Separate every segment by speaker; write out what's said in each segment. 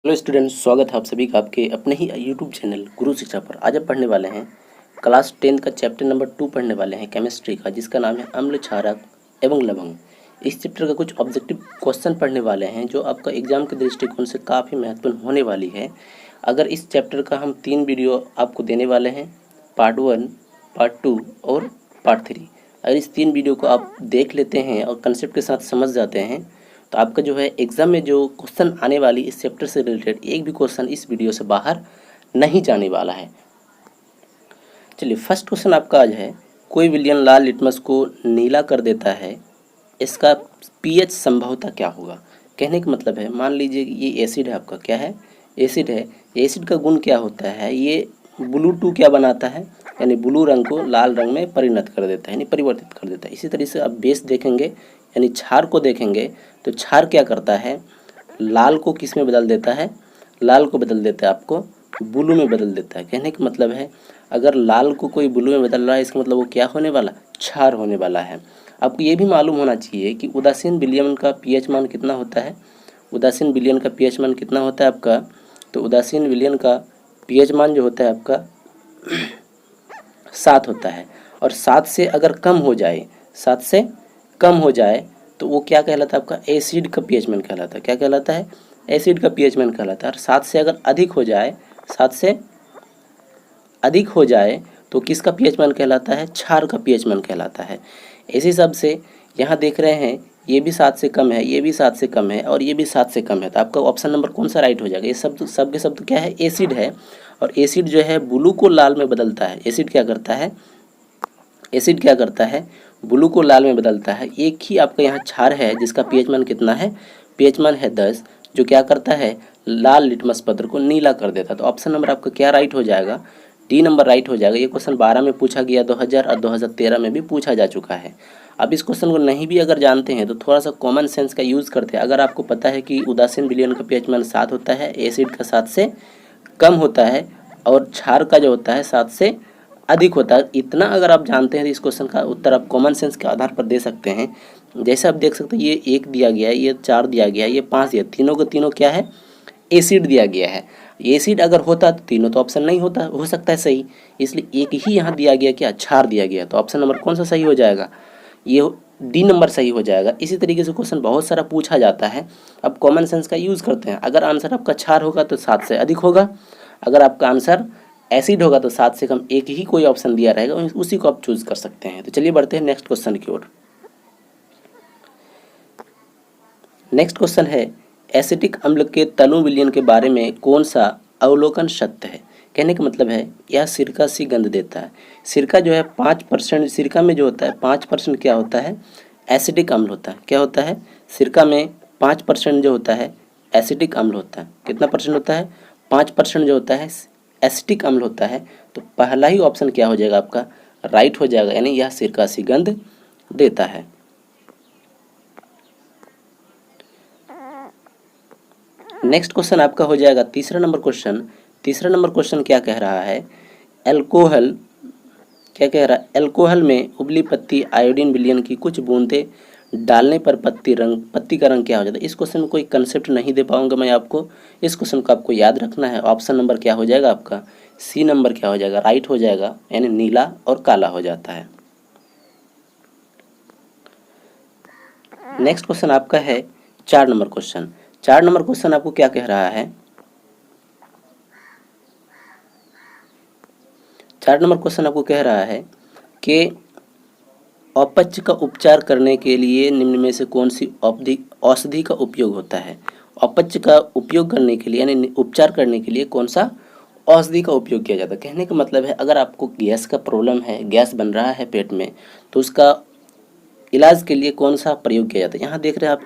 Speaker 1: Hello students, स्वागत है आप सभी का आपके अपने ही यूट्यूब चैनल गुरु शिक्षा पर। आज आप पढ़ने वाले हैं क्लास 10 का चैप्टर नंबर 2 पढ़ने वाले हैं केमिस्ट्री का, जिसका नाम है अम्ल क्षारक एवं लवंग। इस चैप्टर का कुछ ऑब्जेक्टिव क्वेश्चन पढ़ने वाले हैं जो आपका एग्जाम के दृष्टिकोण से काफ़ी महत्वपूर्ण होने वाली है। अगर इस चैप्टर का हम 3 वीडियो आपको देने वाले हैं, पार्ट 1, पार्ट 2 और पार्ट 3। अगर इस 3 वीडियो को आप देख लेते हैं और कंसेप्ट के साथ समझ जाते हैं तो आपका जो है एग्ज़ाम में जो क्वेश्चन आने वाली इस चैप्टर से रिलेटेड एक भी क्वेश्चन इस वीडियो से बाहर नहीं जाने वाला है। चलिए, फर्स्ट क्वेश्चन आपका आज है, कोई विलयन लाल लिटमस को नीला कर देता है, इसका पीएच संभवतः क्या होगा। कहने का मतलब है, मान लीजिए कि ये एसिड है, आपका क्या है, एसिड है। एसिड का गुण क्या होता है, ये ब्लू टू क्या बनाता है, यानी ब्लू रंग को लाल रंग में परिणत कर देता है, यानी परिवर्तित कर देता है। इसी तरह से आप बेस देखेंगे यानी क्षार को देखेंगे तो क्षार क्या करता है, लाल को किस में बदल देता है, लाल को बदल देता है आपको ब्लू में बदल देता है। कहने का मतलब है, अगर लाल को कोई ब्लू में बदल रहा है इसका मतलब वो क्या होने वाला, क्षार होने वाला है। आपको ये भी मालूम होना चाहिए कि उदासीन विलयन का पीएच मान कितना होता है। उदासीन विलयन का पीएच मान कितना होता है आपका, तो उदासीन विलयन का पीएच मान जो होता है आपका 7 होता है। और 7 से अगर कम हो जाए, 7 से कम हो जाए तो वो क्या कहलाता है, आपका एसिड का पीएच मान कहलाता है। क्या कहलाता है, एसिड का पीएच मान कहलाता है। और 7 से अगर अधिक हो जाए, 7 से अधिक हो जाए तो किसका पीएच मान कहलाता है, क्षार का पीएच मान कहलाता है। इसी हिसाब से यहाँ देख रहे हैं, ये भी 7 से कम है, ये भी 7 से कम है और ये भी 7 से कम है, तो आपका ऑप्शन नंबर कौन सा राइट हो जाएगा। ये सब के सब क्या है, एसिड है। और एसिड जो है ब्लू को लाल में बदलता है। एसिड क्या करता है, एसिड क्या करता है, ब्लू को लाल में बदलता है। एक ही आपका यहाँ क्षार है जिसका पीएच मान कितना है, पीएच मान है 10, जो क्या करता है, लाल लिटमस पत्र को नीला कर देता है। तो ऑप्शन नंबर आपका क्या राइट हो जाएगा, डी नंबर राइट हो जाएगा। ये क्वेश्चन 12 में पूछा गया, 2000 और 2013 में भी पूछा जा चुका है। अब इस क्वेश्चन को नहीं भी अगर जानते हैं तो थोड़ा सा कॉमन सेंस का यूज़ करते हैं। अगर आपको पता है कि उदासीन विलयन का पीएच मान 7 होता है, एसिड का 7 से कम होता है और क्षार का जो होता है 7 से अधिक होता है, इतना अगर आप जानते हैं तो इस क्वेश्चन का उत्तर आप कॉमन सेंस के आधार पर दे सकते हैं। जैसे आप देख सकते हैं, ये 1 दिया गया है, ये 4 दिया गया है, ये 5 दिया, तीनों के तीनों क्या है, एसिड दिया गया है। एसिड अगर होता तो तीनों तो ऑप्शन नहीं होता, हो सकता है सही, इसलिए एक ही यहाँ दिया गया, क्या, क्षार दिया गया। तो ऑप्शन नंबर कौन सा सही हो जाएगा, ये डी नंबर सही हो जाएगा। इसी तरीके से क्वेश्चन बहुत सारा पूछा जाता है। अब कॉमन सेंस का यूज़ करते हैं। अगर आंसर आपका क्षार होगा तो 7 से अधिक होगा, अगर आपका आंसर एसिड होगा तो 7 से कम, एक ही कोई ऑप्शन दिया रहेगा, उसी को आप चूज कर सकते हैं। तो चलिए बढ़ते हैं नेक्स्ट क्वेश्चन की ओर। नेक्स्ट क्वेश्चन है, एसिटिक अम्ल के तनु विलयन के बारे में कौन सा अवलोकन सत्य है। कहने का मतलब है, यह सिरका सी गंध देता है। सिरका जो है 5%, सिरका में जो होता है 5% क्या होता है, एसिटिक अम्ल होता है। क्या होता है, सिरका में 5% जो होता है एसिटिक अम्ल होता है। कितना परसेंट होता है, 5% जो होता है एसिटिक अम्ल होता है। तो पहला ही ऑप्शन क्या हो जाएगा आपका, राइट हो जाएगा, यानी यह सिरका सी गंध देता है। नेक्स्ट क्वेश्चन आपका हो जाएगा तीसरा नंबर क्वेश्चन। तीसरा नंबर क्वेश्चन क्या कह रहा है, एल्कोहल, क्या कह रहा है, एल्कोहल में उबली पत्ती आयोडीन विलयन की कुछ बूंदें डालने पर पत्ती का रंग क्या हो जाता है। इस क्वेश्चन में कोई कंसेप्ट नहीं दे पाऊंगा मैं आपको, इस क्वेश्चन को आपको याद रखना है। ऑप्शन नंबर क्या हो जाएगा आपका, सी नंबर क्या हो जाएगा, राइट हो जाएगा, यानी नीला और काला हो जाता है। नेक्स्ट क्वेश्चन आपका है 4 नंबर क्वेश्चन। 4 नंबर क्वेश्चन आपको क्या कह रहा है, 4 नंबर क्वेश्चन आपको कह रहा है कि अपच का उपचार करने के लिए निम्न में से कौन सी औषधि का उपयोग होता है। अपच का उपयोग करने के लिए यानी उपचार करने के लिए कौन सा औषधि का उपयोग किया जाता है। कहने का मतलब है, अगर आपको गैस का प्रॉब्लम है, गैस बन रहा है पेट में, तो उसका इलाज के लिए कौन सा प्रयोग किया जाता है। यहाँ देख रहे हैं आप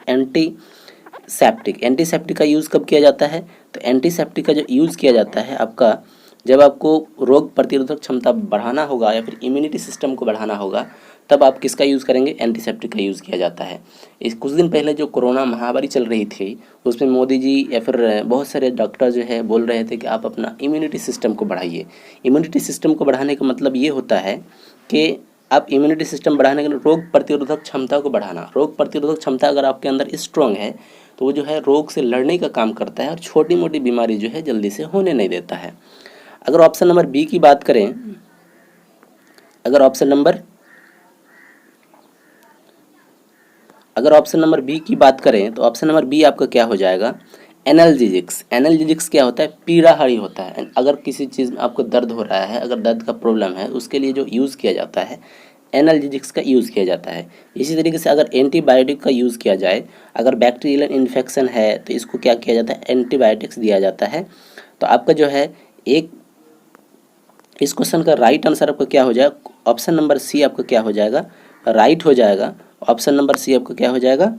Speaker 1: एंटीसेप्टिक का यूज़ कब किया जाता है, तो एंटीसेप्टिक का जो यूज़ किया जाता है आपका, जब आपको रोग प्रतिरोधक क्षमता बढ़ाना होगा या फिर इम्यूनिटी सिस्टम को बढ़ाना होगा, तब आप किसका यूज़ करेंगे, एंटीसेप्टिक का यूज़ किया जाता है। इस कुछ दिन पहले जो कोरोना महामारी चल रही थी, उसमें मोदी जी या फिर बहुत सारे डॉक्टर जो है बोल रहे थे कि आप अपना इम्यूनिटी सिस्टम को बढ़ाइए। इम्यूनिटी सिस्टम को बढ़ाने का मतलब ये होता है कि आप इम्यूनिटी सिस्टम बढ़ाने के लिए रोग प्रतिरोधक क्षमता को बढ़ाना। रोग प्रतिरोधक क्षमता अगर आपके अंदर स्ट्रॉन्ग है तो वो जो है रोग से लड़ने का काम करता है और छोटी मोटी बीमारी जो है जल्दी से होने नहीं देता है। अगर ऑप्शन नंबर बी की बात करें, अगर ऑप्शन नंबर बी की बात करें तो ऑप्शन नंबर बी आपका क्या हो जाएगा, एनाल्जेसिक्स। एनाल्जेसिक्स क्या होता है, पीड़ाहारी होता है। अगर किसी चीज़ में आपको दर्द हो रहा है, अगर दर्द का प्रॉब्लम है, उसके लिए जो यूज़ किया जाता है एनाल्जेसिक्स का यूज़ किया जाता है। इसी तरीके से अगर एंटीबायोटिक का यूज़ किया जाए, अगर बैक्टीरियल इन्फेक्शन है तो इसको क्या किया जाता है, एंटीबायोटिक्स दिया जाता है। तो आपका जो है एक इस क्वेश्चन का राइट आंसर आपका क्या हो जाएगा, ऑप्शन नंबर सी आपका क्या हो जाएगा, राइट हो जाएगा। ऑप्शन नंबर सी आपका क्या हो जाएगा,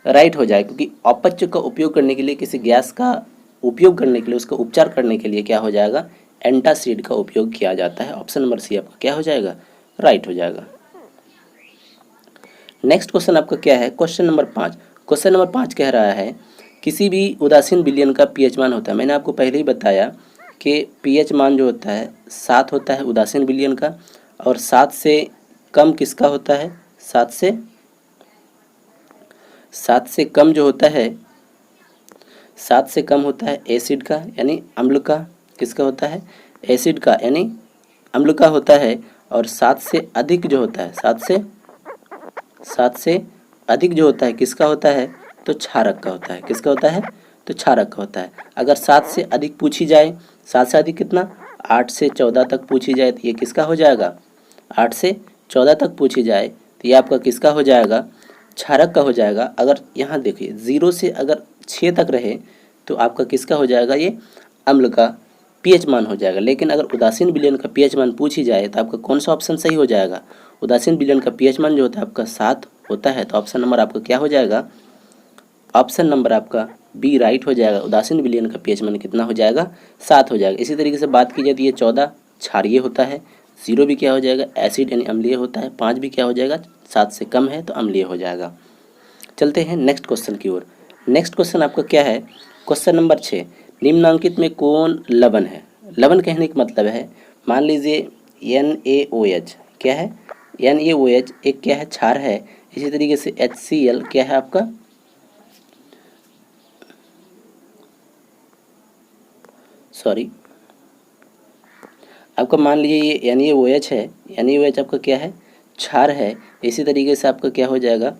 Speaker 1: राइट हो जाएगा। क्योंकि अपच का उपयोग करने के लिए, किसी गैस का उपयोग करने के लिए, उसका उपचार करने के लिए क्या हो जाएगा, एंटासिड का उपयोग किया जाता है। ऑप्शन नंबर सी आपका क्या हो जाएगा, राइट हो जाएगा। नेक्स्ट क्वेश्चन आपका क्या है, क्वेश्चन नंबर 5। क्वेश्चन नंबर 5 कह रहा है किसी भी उदासीन विलयन का पीएच मान होता है। मैंने आपको पहले ही बताया कि पीएच मान जो होता है 7 होता है उदासीन विलयन का, और 7 से कम किसका होता है, 7 से कम जो होता है, 7 से कम होता है एसिड का यानी अम्ल का, किसका होता है, एसिड का यानी अम्ल का होता है। और 7 से अधिक जो होता है, 7 से अधिक जो होता है किसका होता है, तो क्षारक का होता है। किसका होता है, तो क्षारक का होता है। अगर 7 से अधिक पूछी जाए, 7 से अधिक कितना, 8 से 14 तक पूछी जाए तो ये किसका हो जाएगा, 8 से 14 तक पूछी जाए तो ये आपका किसका हो जाएगा, क्षारक का हो जाएगा। अगर यहाँ देखिए 0 से अगर 6 तक रहे तो आपका किसका हो जाएगा, ये अम्ल का पीएच मान हो जाएगा। लेकिन अगर उदासीन विलयन का पीएच मान पूछी जाए तो आपका कौन सा ऑप्शन सही हो जाएगा, उदासीन विलयन का पीएच मान जो होता है आपका 7 होता है। तो ऑप्शन नंबर आपका क्या हो जाएगा, ऑप्शन नंबर आपका बी राइट हो जाएगा। उदासीन विलयन का पीएच मान कितना हो जाएगा, 7 हो जाएगा। इसी तरीके से बात की जाए तो ये 14 क्षारीय होता है, 0 भी क्या हो जाएगा, एसिड यानी अम्लीय होता है, 5 भी क्या हो जाएगा, 7 से कम है तो अम्लीय हो जाएगा। चलते हैं नेक्स्ट क्वेश्चन की ओर। नेक्स्ट क्वेश्चन आपका क्या है, क्वेश्चन नंबर 6। निम्नांकित में कौन लवण है। लवण कहने का मतलब है, मान लीजिए NaOH क्या है, NaOH एक क्या है, क्षार है। इसी तरीके से HCl क्या है आपका, सॉरी आपका मान लीजिए ये NaOH है, NaOH आपका क्या है, क्षार है। इसी तरीके से आपका क्या हो जाएगा,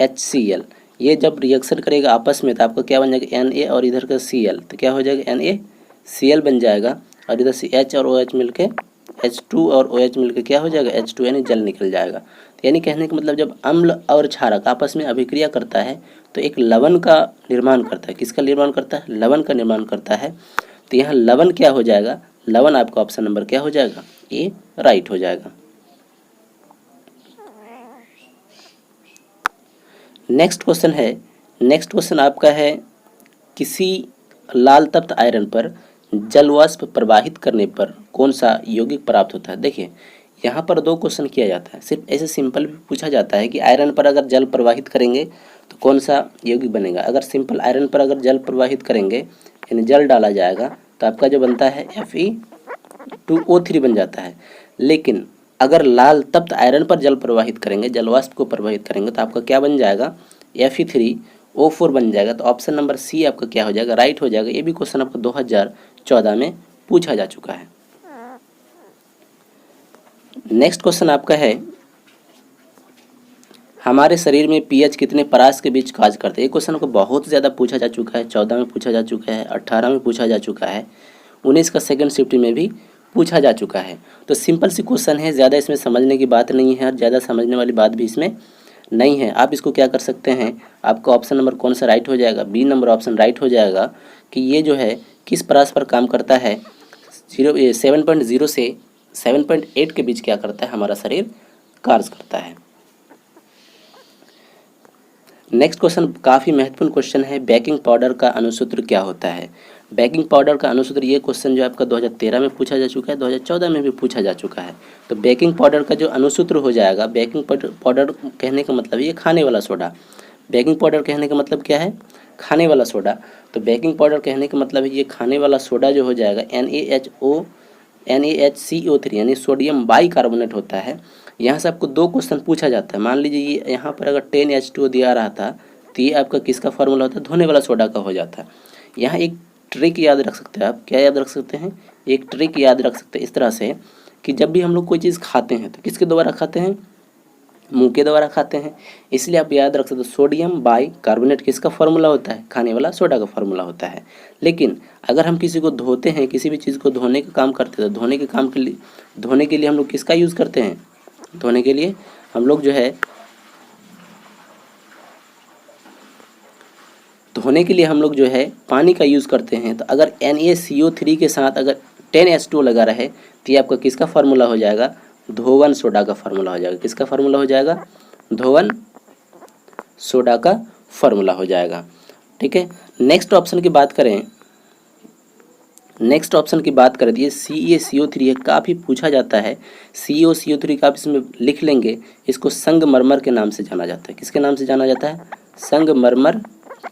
Speaker 1: HCl। ये जब रिएक्शन करेगा आपस में तो आपका क्या बन जाएगा, Na और इधर का Cl, तो क्या हो जाएगा, NaCl बन जाएगा। और इधर से H और OH मिलके H2 और OH मिलके क्या हो जाएगा, H2 यानी जल निकल जाएगा। तो यानी कहने का मतलब जब अम्ल और क्षारक आपस में अभिक्रिया करता है तो एक लवण का निर्माण करता है। किसका निर्माण करता है, लवण का निर्माण करता है। तो यहाँ लवण क्या हो जाएगा, लवण आपका ऑप्शन नंबर क्या हो जाएगा, ए राइट हो जाएगा। नेक्स्ट क्वेश्चन है, नेक्स्ट क्वेश्चन आपका है किसी लाल तप्त आयरन पर जलवाष्प प्रवाहित करने पर कौन सा यौगिक प्राप्त होता है। देखिए यहाँ पर 2 क्वेश्चन किया जाता है। सिर्फ ऐसे सिंपल भी पूछा जाता है कि आयरन पर अगर जल प्रवाहित करेंगे तो कौन सा यौगिक बनेगा। अगर सिंपल आयरन पर अगर जल प्रवाहित करेंगे यानी जल डाला जाएगा तो आपका जो बनता है Fe2O3 बन जाता है। लेकिन अगर लाल तप्त आयरन पर जल प्रवाहित करेंगे, जलवाष्प को प्रवाहित करेंगे तो आपका क्या बन जाएगा, Fe3O4 बन जाएगा। तो ऑप्शन नंबर सी आपका क्या हो जाएगा, राइट हो जाएगा। ये भी क्वेश्चन आपका 2014 में पूछा जा चुका है। नेक्स्ट क्वेश्चन आपका है हमारे शरीर में पीएच कितने परास के बीच कार्य करते हैं। ये क्वेश्चन को बहुत ज़्यादा पूछा जा चुका है, 14 में पूछा जा चुका है, 18 में पूछा जा चुका है, 19 का सेकंड शिफ्ट में भी पूछा जा चुका है। तो सिंपल सी क्वेश्चन है, ज़्यादा इसमें समझने की बात नहीं है और ज़्यादा समझने वाली बात भी इसमें नहीं है। आप इसको क्या कर सकते हैं, आपका ऑप्शन नंबर कौन सा राइट हो जाएगा, बी नंबर ऑप्शन राइट हो जाएगा कि ये जो है किस परास पर काम करता है, 7.0 से 7.8 के बीच क्या करता है, हमारा शरीर कार्य करता है। नेक्स्ट क्वेश्चन काफ़ी महत्वपूर्ण क्वेश्चन है, बेकिंग पाउडर का अणुसूत्र क्या होता है। बेकिंग पाउडर का अणुसूत्र, ये क्वेश्चन जो आपका 2013 में पूछा जा चुका है, 2014 में भी पूछा जा चुका है। तो बेकिंग पाउडर का जो अणुसूत्र हो जाएगा, बेकिंग पाउडर कहने का मतलब ये खाने वाला सोडा, बेकिंग पाउडर कहने का मतलब क्या है, खाने वाला सोडा। तो बेकिंग पाउडर कहने का मतलब ये खाने वाला सोडा जो हो जाएगा NaHCO3 यानी सोडियम बाइकार्बोनेट होता है। यहाँ से आपको 2 क्वेश्चन पूछा जाता है। मान लीजिए ये यहाँ पर अगर 10H2O दिया रहा था तो ये आपका किसका फार्मूला होता है, धोने वाला सोडा का हो जाता है। यहाँ एक ट्रिक याद रख सकते हैं आप, क्या याद रख सकते हैं, एक ट्रिक याद रख सकते हैं इस तरह से कि जब भी हम लोग कोई चीज़ खाते हैं तो किसके द्वारा खाते हैं, मुंह के द्वारा खाते हैं। इसलिए आप याद रख सकते हो सोडियम बाई कार्बोनेट किसका फार्मूला होता है, खाने वाला सोडा का फार्मूला होता है। लेकिन अगर हम किसी को धोते हैं, किसी भी चीज़ को धोने का काम करते हैं तो धोने के लिए हम लोग किसका यूज़ करते हैं, धोने के लिए हम लोग जो है पानी का यूज़ करते हैं। तो अगर NaCO3 के साथ अगर 10H2O लगा रहे तो ये आपका किसका फार्मूला हो जाएगा, धोवन सोडा का फार्मूला हो जाएगा। किसका फार्मूला हो जाएगा, धोवन सोडा का फार्मूला हो जाएगा। ठीक है, नेक्स्ट ऑप्शन की बात करें तो ये CaCO3 है, काफ़ी पूछा जाता है। CaCO3 का आप इसमें लिख लेंगे, इसको संगमरमर के नाम से जाना जाता है। किसके नाम से जाना जाता है, संगमरमर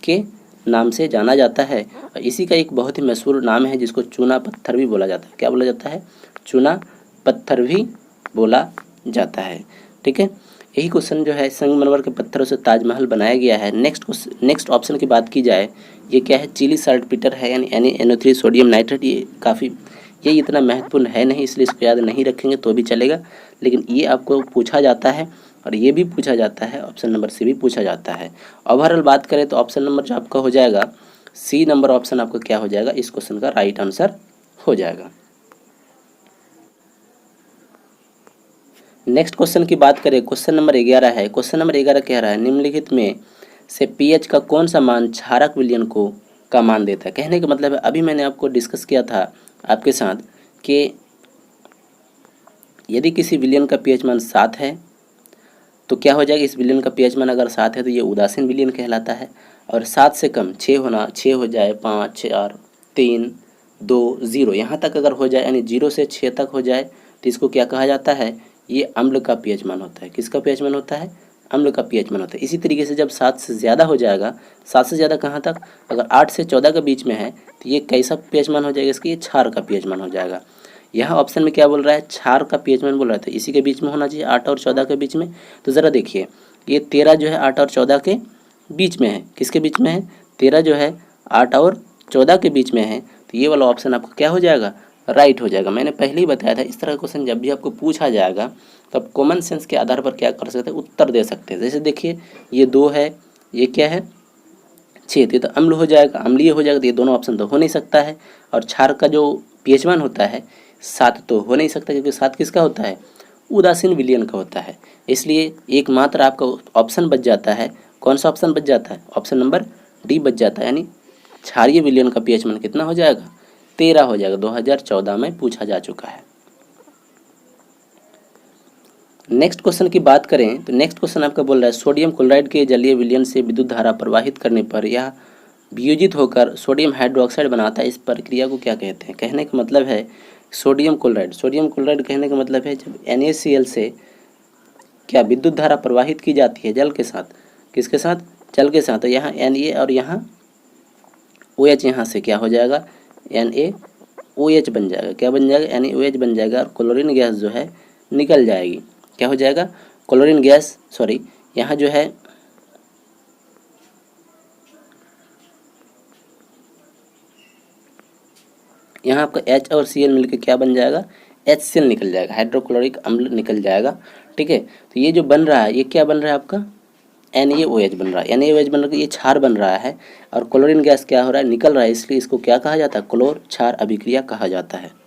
Speaker 1: के नाम से जाना जाता है। और इसी का एक बहुत ही मशहूर नाम है जिसको चूना पत्थर भी बोला जाता है। क्या बोला जाता है, चूना पत्थर भी बोला जाता है। ठीक है, यही क्वेश्चन जो है संगमरमर के पत्थरों से ताजमहल बनाया गया है। नेक्स्ट ऑप्शन की बात की जाए, ये क्या है, चिली साल्टपीटर है यानी NaNO3 सोडियम नाइट्रेट। ये इतना महत्वपूर्ण है नहीं, इसलिए इसको याद नहीं रखेंगे तो भी चलेगा, लेकिन ये आपको पूछा जाता है और ये भी पूछा जाता है, ऑप्शन नंबर सी भी पूछा जाता है। ओवरऑल बात करें तो ऑप्शन नंबर जो आपका हो जाएगा सी नंबर ऑप्शन आपका क्या हो जाएगा, इस क्वेश्चन का राइट आंसर हो जाएगा। नेक्स्ट क्वेश्चन की बात करें, क्वेश्चन नंबर 11 है। क्वेश्चन नंबर 11 कह रहा है निम्नलिखित में से pH का कौन सा मान क्षारक विलयन का मान देता है। कहने का मतलब है, अभी मैंने आपको डिस्कस किया था आपके साथ कि यदि किसी विलयन का pH मान 7 है तो क्या हो जाएगा, इस विलयन का pH मान अगर 7 है तो ये उदासीन विलयन कहलाता है। और 7 से कम 6 हो जाए, 5, 4, 3, 2, 0 यहाँ तक अगर हो जाए, यानी 0 से 6 तक हो जाए तो इसको क्या कहा जाता है, ये अम्ल का pH मान होता है। किसका pH मान होता है, अम्ल का pH मान होता है। इसी तरीके से जब 7 से ज़्यादा हो जाएगा, 7 से ज़्यादा कहाँ तक, अगर 8 से 14 के बीच में है तो ये कैसा pH मान हो जाएगा, इसका ये क्षार का pH मान हो जाएगा। यहाँ ऑप्शन में क्या बोल रहा है, क्षार का pH मान बोल रहा है, तो इसी के बीच में होना चाहिए, 8 और 14 के बीच में। तो ज़रा देखिए, ये 13 जो है 8 और 14 के बीच में है। किसके बीच में है, 13 जो है 8 और 14 के बीच में है, तो ये वाला ऑप्शन आपका क्या हो जाएगा, राइट हो जाएगा। मैंने पहले ही बताया था, इस तरह का क्वेश्चन जब भी आपको पूछा जाएगा तो आप कॉमन सेंस के आधार पर क्या कर सकते हैं, उत्तर दे सकते हैं। जैसे देखिए, ये 2 है, ये क्या है 6, तो अम्ल हो जाएगा, अम्लीय हो जाएगा, तो ये दोनों ऑप्शन तो हो नहीं सकता है। और क्षार का जो pH मान होता है 7 तो हो नहीं सकता, क्योंकि 7 किसका होता है, उदासीन विलयन का होता है। इसलिए एकमात्र आपका ऑप्शन बच जाता है, कौन सा ऑप्शन बच जाता है, ऑप्शन नंबर डी बच जाता है। यानी क्षारीय विलयन का pH मान कितना हो जाएगा, 13 हो जाएगा, 2014 में पूछा जा चुका है। नेक्स्ट क्वेश्चन की बात करें तो नेक्स्ट क्वेश्चन आपका बोल रहा है सोडियम क्लोराइड के जलीय विलयन से विद्युत धारा प्रवाहित करने पर यह वियोजित होकर सोडियम हाइड्रोक्साइड बनाता है, इस प्रक्रिया को क्या कहते हैं। कहने का मतलब है सोडियम क्लोराइड कहने का मतलब है जब NaCl से क्या विद्युत धारा प्रवाहित की जाती है जल के साथ, किसके साथ, जल के साथ, तो यहाँ Na और यहाँ OH, यहाँ से क्या हो जाएगा, NaOH बन जाएगा। क्या बन जाएगा, NaOH बन जाएगा और क्लोरीन गैस जो है निकल जाएगी। क्या हो जाएगा, क्लोरीन गैस, सॉरी यहाँ जो है यहाँ आपका H और Cl मिलकर क्या बन जाएगा, HCl निकल जाएगा, हाइड्रोक्लोरिक अम्ल निकल जाएगा। ठीक है, तो ये जो बन रहा है ये क्या बन रहा है आपका, NaOH बन रहा है। NaOH बन रहा है, ये क्षार बन रहा है और क्लोरीन गैस क्या हो रहा है, निकल रहा है, इसलिए इसको क्या कहा जाता है, क्लोर क्षार अभिक्रिया कहा जाता है।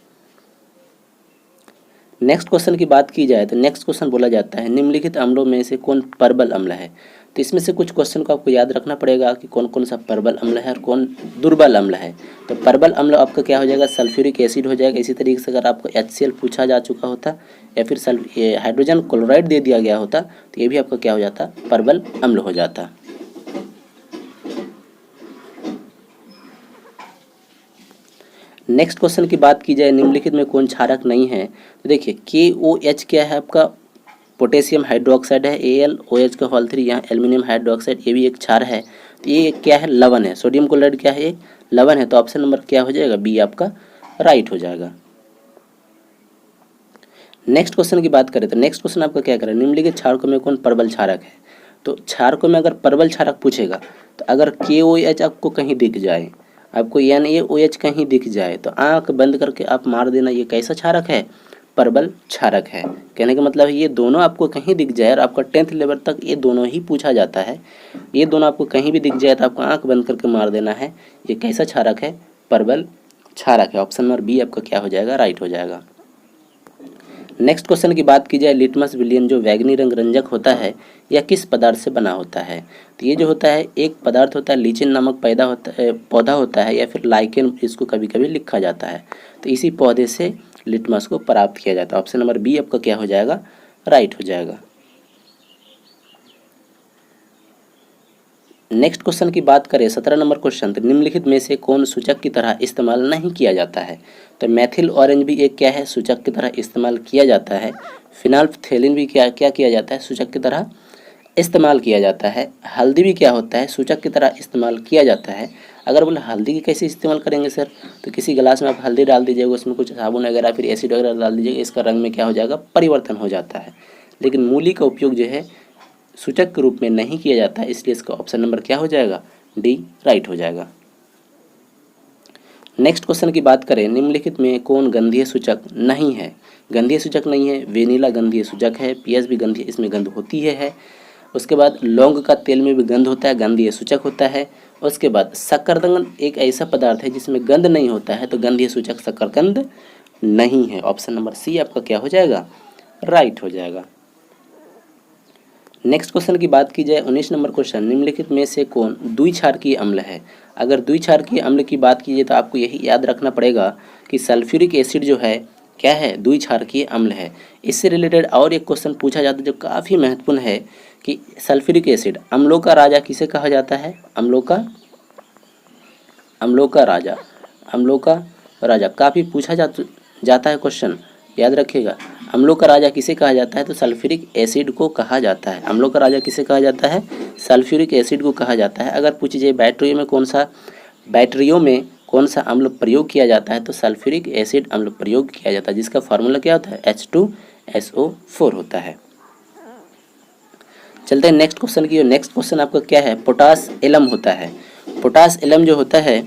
Speaker 1: नेक्स्ट क्वेश्चन की बात की जाए तो नेक्स्ट क्वेश्चन बोला जाता है निम्नलिखित अम्लों में से कौन प्रबल अम्ल है। तो इसमें से कुछ क्वेश्चन को आपको याद रखना पड़ेगा कि कौन कौन सा प्रबल अम्ल है और कौन दुर्बल अम्ल है। तो प्रबल अम्ल आपका क्या हो जाएगा, सल्फ्यूरिक एसिड हो जाएगा। इसी तरीके से अगर आपको HCl पूछा जा चुका होता या फिर हाइड्रोजन क्लोराइड दे दिया गया होता तो ये भी आपका क्या हो जाता, प्रबल अम्ल हो जाता। नेक्स्ट क्वेश्चन की बात की जाए निम्नलिखित में कौन क्षारक नहीं है, तो देखिए KOH क्या है आपका, पोटेशियम हाइड्रोक्साइड है, AlOH का होल 3, यहाँ एल्यूमिनियम हाइड्रोक्साइड, ये भी एक क्षार है। तो ये क्या है, लवण है। सोडियम क्लोराइड क्या है, लवण है। तो ऑप्शन नंबर क्या हो जाएगा, बी आपका राइट हो जाएगा। नेक्स्ट क्वेश्चन की बात करें तो नेक्स्ट क्वेश्चन आपका क्या करें, निम्नलिखित क्षारकों में कौन प्रबल क्षारक है। तो क्षारकों में अगर परवल क्षारक पूछेगा तो अगर KOH आपको कहीं दिख जाए, आपको NaOH कहीं दिख जाए तो आंख बंद करके आप मार देना ये कैसा क्षारक है, परवल क्षारक है। कहने का मतलब है ये दोनों आपको कहीं दिख जाए और आपका 10th लेवल तक ये दोनों ही पूछा जाता है, ये दोनों आपको कहीं भी दिख जाए तो आपको आंख बंद करके मार देना है ये कैसा क्षारक है, परवल क्षारक है। ऑप्शन नंबर बी आपका क्या हो जाएगा, राइट हो जाएगा। नेक्स्ट क्वेश्चन की बात की जाए, लिटमस विलियन जो बैगनी रंग रंजक होता है यह किस पदार्थ से बना होता है। तो ये जो होता है एक पदार्थ होता है, लीचिन नामक पौधा होता है या फिर लाइकेन इसको कभी कभी लिखा जाता है। तो इसी पौधे से लिटमस को प्राप्त किया जाता है। ऑप्शन नंबर बी आपका क्या हो जाएगा, राइट हो जाएगा। नेक्स्ट क्वेश्चन की बात करें 17 नंबर क्वेश्चन, तो निम्नलिखित में से कौन सूचक की तरह इस्तेमाल नहीं किया जाता है। तो मैथिल ऑरेंज भी एक क्या है, सूचक की तरह इस्तेमाल किया जाता है। फिनाल्फथेलिन भी क्या किया जाता है, सूचक की तरह इस्तेमाल किया जाता है। हल्दी भी क्या होता है, सूचक की तरह इस्तेमाल किया जाता है। अगर बोले हल्दी की कैसे इस्तेमाल करेंगे सर, तो किसी गिलास में आप हल्दी डाल दीजिएगा, उसमें कुछ साबुन वगैरह फिर एसिड वगैरह डाल दीजिएगा, इसका रंग में क्या हो जाएगा, परिवर्तन हो जाता है। लेकिन मूली का उपयोग जो है सूचक के रूप में नहीं किया जाता है, इसलिए इसका ऑप्शन नंबर क्या हो जाएगा, डी राइट हो जाएगा। नेक्स्ट क्वेश्चन की बात करें, निम्नलिखित में कौन गंधीय सूचक नहीं है। गंधीय सूचक नहीं है, वेनिला गंधीय सूचक है, पीएस भी गंधीय, इसमें गंध होती है। उसके बाद लौंग का तेल में भी गंध होता है, गंधीय सूचक होता है। उसके बाद शकरकंद एक ऐसा पदार्थ है जिसमें गंध नहीं होता है, तो गंधीय सूचक शकरकंद नहीं है। ऑप्शन नंबर सी आपका क्या हो जाएगा, राइट हो जाएगा। नेक्स्ट क्वेश्चन की बात की जाए 19 नंबर क्वेश्चन, निम्नलिखित में से कौन द्विक्षारकीय अम्ल है। अगर द्विक्षारकीय अम्ल की बात कीजिए तो आपको यही याद रखना पड़ेगा कि सल्फ्यूरिक एसिड जो है क्या है, द्विक्षारकीय अम्ल है। इससे रिलेटेड और एक क्वेश्चन पूछा जाता है जो काफ़ी महत्वपूर्ण है कि सल्फ्यूरिक एसिड अम्लों का राजा किसे कहा जाता है, अम्लों का राजा काफ़ी पूछा जाता है क्वेश्चन, याद रखिएगा। अम्लों का राजा किसे कहा जाता है, तो सल्फ्यूरिक एसिड को कहा जाता है। अम्लों का राजा किसे कहा जाता है, सल्फ्यूरिक एसिड को कहा जाता है। अगर पूछी जाए बैटरियों में कौन सा अम्ल प्रयोग किया जाता है, तो सल्फ्यूरिक एसिड अम्ल प्रयोग किया जाता है, जिसका फार्मूला क्या होता है, H2SO4 होता है। चलते हैं नेक्स्ट क्वेश्चन की। नेक्स्ट क्वेश्चन आपका क्या है, पोटास एलम होता है। पोटास एलम जो होता है